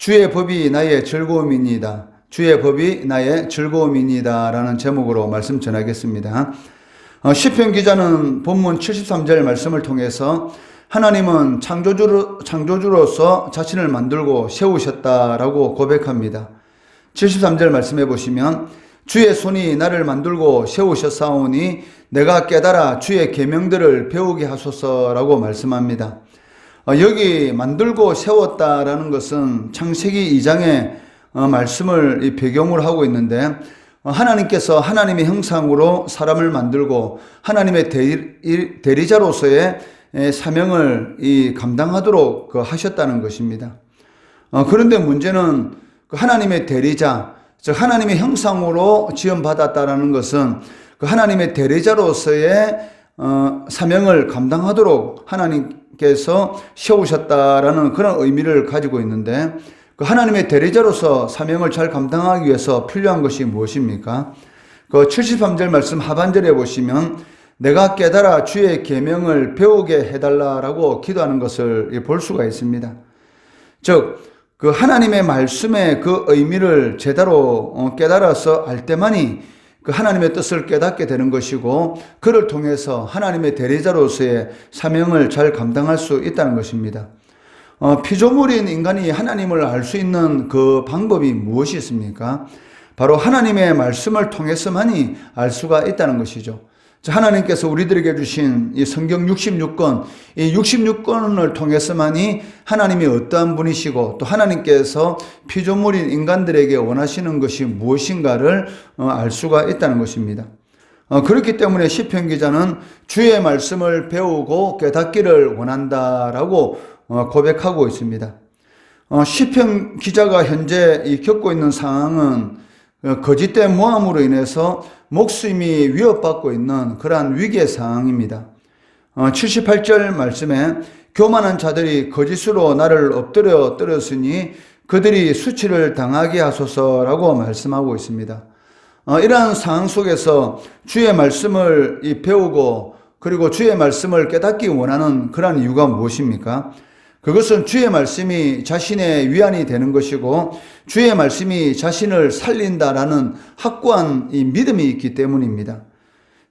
주의 법이 나의 즐거움이니이다. 주의 법이 나의 즐거움이니이다 라는 제목으로 말씀 전하겠습니다. 시편 기자는 본문 73절 말씀을 통해서 하나님은 창조주로서 자신을 만들고 세우셨다라고 고백합니다. 73절 말씀해 보시면 주의 손이 나를 만들고 세우셨사오니 내가 깨달아 주의 계명들을 배우게 하소서라고 말씀합니다. 여기 만들고 세웠다라는 것은 창세기 2장의 말씀을 배경으로 하고 있는데, 하나님께서 하나님의 형상으로 사람을 만들고 하나님의 대리자로서의 사명을 감당하도록 하셨다는 것입니다. 그런데 문제는 하나님의 대리자, 즉 하나님의 형상으로 지음받았다라는 것은 하나님의 대리자로서의 사명을 감당하도록 하나님께서 세우셨다라는 그런 의미를 가지고 있는데, 하나님의 대리자로서 사명을 잘 감당하기 위해서 필요한 것이 무엇입니까? 73절 말씀 하반절에 보시면 내가 깨달아 주의 계명을 배우게 해달라라고 기도하는 것을 볼 수가 있습니다. 즉 하나님의 말씀의 그 의미를 제대로 깨달아서 알 때만이 하나님의 뜻을 깨닫게 되는 것이고, 그를 통해서 하나님의 대리자로서의 사명을 잘 감당할 수 있다는 것입니다. 피조물인 인간이 하나님을 알 수 있는 그 방법이 무엇이 있습니까? 바로 하나님의 말씀을 통해서만이 알 수가 있다는 것이죠. 하나님께서 우리들에게 주신 이 성경 66권, 이 66권을 통해서만이 하나님이 어떠한 분이시고 또 하나님께서 피조물인 인간들에게 원하시는 것이 무엇인가를 알 수가 있다는 것입니다. 그렇기 때문에 시편 기자는 주의 말씀을 배우고 깨닫기를 원한다라고 고백하고 있습니다. 시편 기자가 현재 겪고 있는 상황은 거짓된 모함으로 인해서 목숨이 위협받고 있는 그러한 위기의 상황입니다. 78절 말씀에 교만한 자들이 거짓으로 나를 엎드려 떨었으니 그들이 수치를 당하게 하소서라고 말씀하고 있습니다. 이러한 상황 속에서 주의 말씀을 배우고 그리고 주의 말씀을 깨닫기 원하는 그러한 이유가 무엇입니까? 그것은 주의 말씀이 자신의 위안이 되는 것이고 주의 말씀이 자신을 살린다라는 확고한 이 믿음이 있기 때문입니다.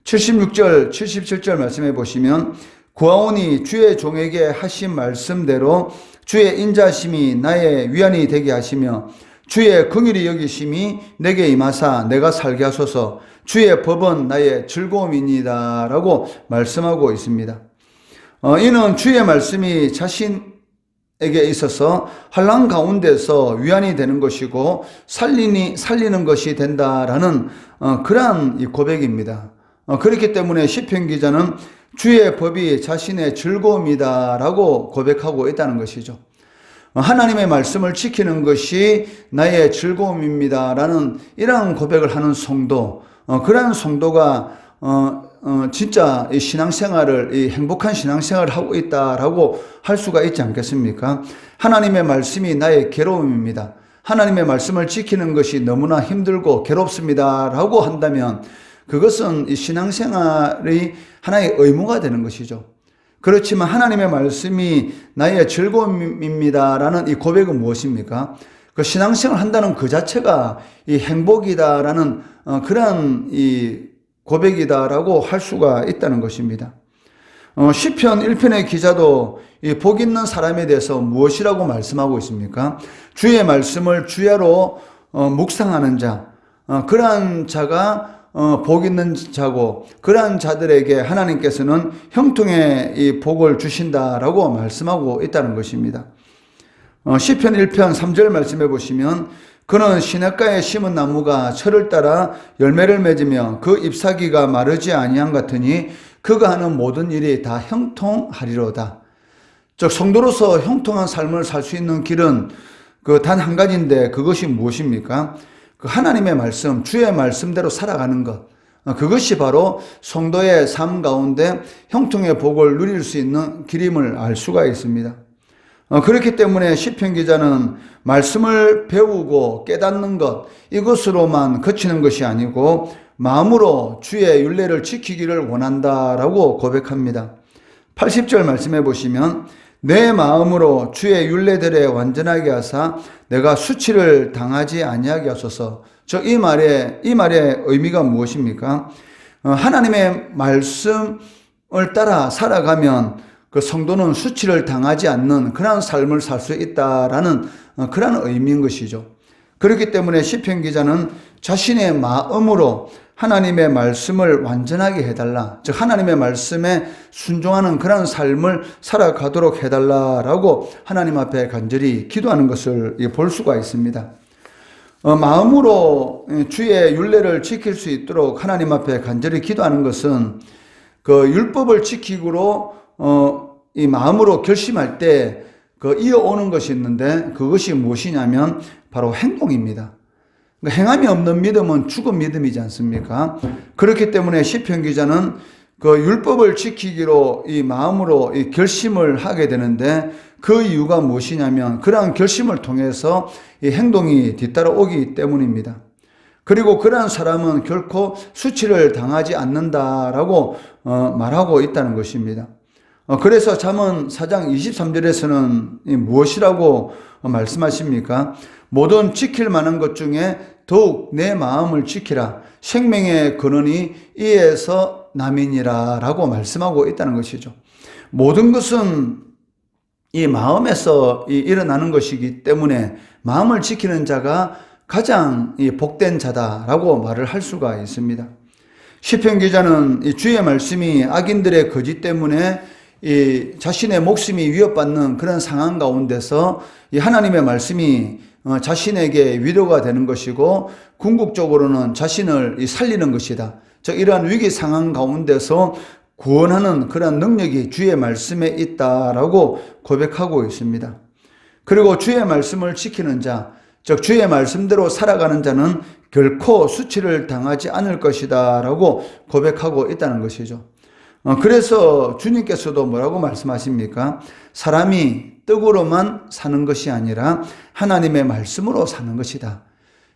76절, 77절 말씀해 보시면 구하오니 주의 종에게 하신 말씀대로 주의 인자심이 나의 위안이 되게 하시며 주의 긍휼히 여기심이 내게 임하사 내가 살게 하소서 주의 법은 나의 즐거움이니이다 라고 말씀하고 있습니다. 이는 주의 말씀이 자신에게 있어서 환난 가운데서 위안이 되는 것이고 살리는 것이 된다라는 그러한 고백입니다. 그렇기 때문에 시편 기자는 주의 법이 자신의 즐거움이다라고 고백하고 있다는 것이죠. 하나님의 말씀을 지키는 것이 나의 즐거움입니다라는 이러한 고백을 하는 성도, 그러한 성도가 진짜 이 신앙생활을, 이 행복한 신앙생활을 하고 있다라고 할 수가 있지 않겠습니까? 하나님의 말씀이 나의 괴로움입니다. 하나님의 말씀을 지키는 것이 너무나 힘들고 괴롭습니다라고 한다면 그것은 이 신앙생활의 하나의 의무가 되는 것이죠. 그렇지만 하나님의 말씀이 나의 즐거움입니다라는 이 고백은 무엇입니까? 그 신앙생활을 한다는 그 자체가 이 행복이다라는 그러한 이 고백이다라고 할 수가 있다는 것입니다. 시편 1편의 기자도 이 복 있는 사람에 대해서 무엇이라고 말씀하고 있습니까? 주의 말씀을 주야로 묵상하는 자, 그러한 자가 복 있는 자고 그러한 자들에게 하나님께서는 형통의 이 복을 주신다라고 말씀하고 있다는 것입니다. 시편 1편 3절 말씀해 보시면 그는 시냇가에 심은 나무가 철을 따라 열매를 맺으며 그 잎사귀가 마르지 아니한 같으니 그가 하는 모든 일이 다 형통하리로다. 즉 성도로서 형통한 삶을 살 수 있는 길은 단 한 가지인데 그것이 무엇입니까? 하나님의 말씀, 주의 말씀대로 살아가는 것, 그것이 바로 성도의 삶 가운데 형통의 복을 누릴 수 있는 길임을 알 수가 있습니다. 그렇기 때문에 시편 기자는 말씀을 배우고 깨닫는 것, 이것으로만 그치는 것이 아니고 마음으로 주의 율례를 지키기를 원한다라고 고백합니다. 80절 말씀해 보시면 내 마음으로 주의 율례들에 완전하게 하사 내가 수치를 당하지 아니하게 하소서. 이 말의 의미가 무엇입니까? 하나님의 말씀을 따라 살아가면 그 성도는 수치를 당하지 않는 그런 삶을 살 수 있다라는 그런 의미인 것이죠. 그렇기 때문에 시편 기자는 자신의 마음으로 하나님의 말씀을 완전하게 해달라. 즉 하나님의 말씀에 순종하는 그런 삶을 살아가도록 해달라라고 하나님 앞에 간절히 기도하는 것을 볼 수가 있습니다. 마음으로 주의 율례를 지킬 수 있도록 하나님 앞에 간절히 기도하는 것은 그 율법을 지키기로 이 마음으로 결심할 때 그 이어오는 것이 있는데 그것이 무엇이냐면 바로 행동입니다. 행함이 없는 믿음은 죽은 믿음이지 않습니까? 그렇기 때문에 시편 기자는 그 율법을 지키기로 이 마음으로 이 결심을 하게 되는데 그 이유가 무엇이냐면 그러한 결심을 통해서 이 행동이 뒤따라오기 때문입니다. 그리고 그러한 사람은 결코 수치를 당하지 않는다라고 말하고 있다는 것입니다. 그래서 잠언 4장 23절에서는 무엇이라고 말씀하십니까? 모든 지킬 만한 것 중에 더욱 내 마음을 지키라. 생명의 근원이 이에서 남이니라 라고 말씀하고 있다는 것이죠. 모든 것은 이 마음에서 일어나는 것이기 때문에 마음을 지키는 자가 가장 복된 자다라고 말을 할 수가 있습니다. 시편 기자는 주의 말씀이 악인들의 거짓 때문에 이 자신의 목숨이 위협받는 그런 상황 가운데서 이 하나님의 말씀이 자신에게 위로가 되는 것이고 궁극적으로는 자신을 살리는 것이다. 즉 이러한 위기 상황 가운데서 구원하는 그런 능력이 주의 말씀에 있다라고 고백하고 있습니다. 그리고 주의 말씀을 지키는 자, 즉 주의 말씀대로 살아가는 자는 결코 수치를 당하지 않을 것이다 라고 고백하고 있다는 것이죠. 그래서 주님께서도 뭐라고 말씀하십니까? 사람이 떡으로만 사는 것이 아니라 하나님의 말씀으로 사는 것이다.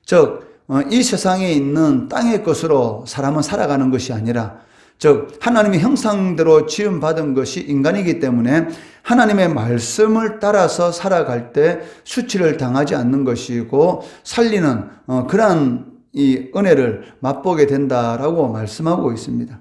즉 이 세상에 있는 땅의 것으로 사람은 살아가는 것이 아니라 즉 하나님의 형상대로 지음받은 것이 인간이기 때문에 하나님의 말씀을 따라서 살아갈 때 수치를 당하지 않는 것이고 살리는 그러한 이 은혜를 맛보게 된다라고 말씀하고 있습니다.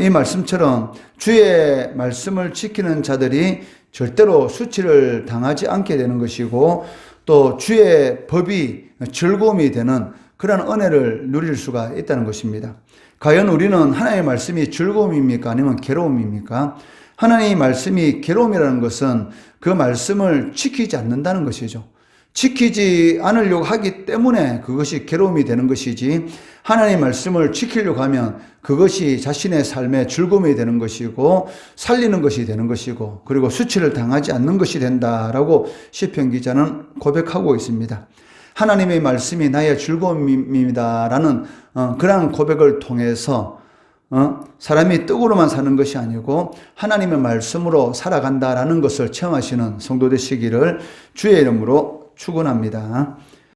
이 말씀처럼 주의 말씀을 지키는 자들이 절대로 수치를 당하지 않게 되는 것이고 또 주의 법이 즐거움이 되는 그런 은혜를 누릴 수가 있다는 것입니다. 과연 우리는 하나님의 말씀이 즐거움입니까? 아니면 괴로움입니까? 하나님의 말씀이 괴로움이라는 것은 그 말씀을 지키지 않는다는 것이죠. 지키지 않으려고 하기 때문에 그것이 괴로움이 되는 것이지 하나님의 말씀을 지키려고 하면 그것이 자신의 삶의 즐거움이 되는 것이고 살리는 것이 되는 것이고 그리고 수치를 당하지 않는 것이 된다라고 시편 기자는 고백하고 있습니다. 하나님의 말씀이 나의 즐거움입니다라는 그러한 고백을 통해서 사람이 떡으로만 사는 것이 아니고 하나님의 말씀으로 살아간다라는 것을 체험하시는 성도 되시기를 주의 이름으로 축원합니다.